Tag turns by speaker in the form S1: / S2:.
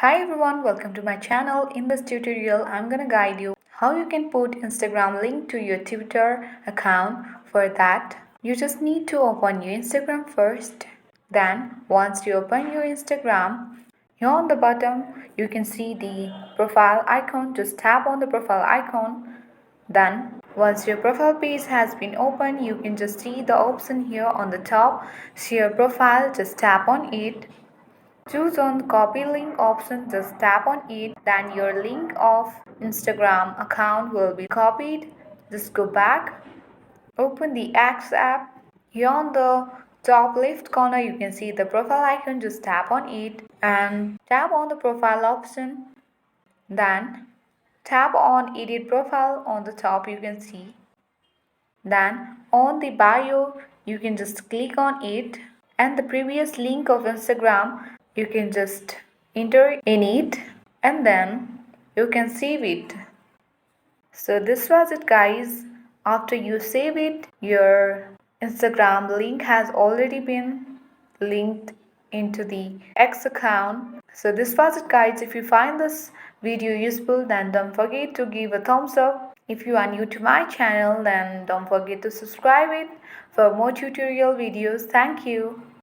S1: Hi everyone, welcome to my channel. In this tutorial, I'm gonna guide you how you can put Instagram link to your Twitter account. For that, you just need to open your Instagram first. Then, once you open your Instagram, here on the bottom, you can see the profile icon. Just tap on the profile icon. Then, once your profile page has been opened, you can just see the option here on the top, share profile. Just tap on it. Choose on the copy link option, just tap on it, then your link of Instagram account will be copied. Just go back, open the X app. Here on the top left corner you can see the profile icon, just tap on it and tap on the profile option. Then tap on edit profile on the top you can see. Then on the bio you can just click on it and the previous link of Instagram you can just enter in it and then you can save it. So this was it guys. After you save it, your Instagram link has already been linked into the X account. So this was it guys. If you find this video useful, then don't forget to give a thumbs up. If you are new to my channel, then don't forget to subscribe it for more tutorial videos. Thank you.